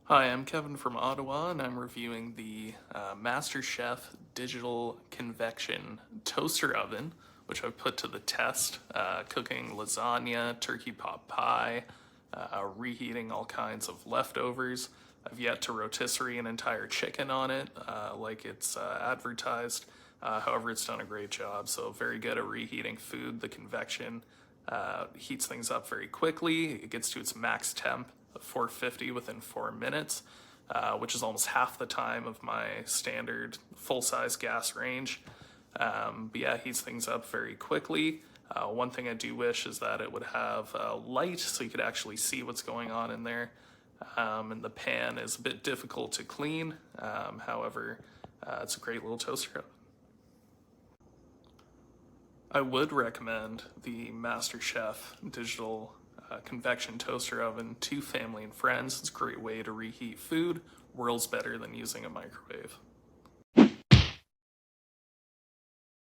Hi, I'm Kevin from Ottawa, and I'm reviewing the MasterChef Digital Convection Toaster Oven, which I've put to the test, cooking lasagna, turkey pot pie, reheating all kinds of leftovers. I've yet to rotisserie an entire chicken on it, like it's advertised. However, it's done a great job, so very good at reheating food. The convection heats things up very quickly. It gets to its max temp of 450 within 4 minutes, which is almost half the time of my standard full-size gas range. But yeah, it heats things up very quickly. One thing I do wish is that it would have light so you could actually see what's going on in there. And the pan is a bit difficult to clean. However, it's a great little toaster oven. I would recommend the MasterChef Digital Convection Toaster Oven to family and friends. It's a great way to reheat food, worlds better than using a microwave.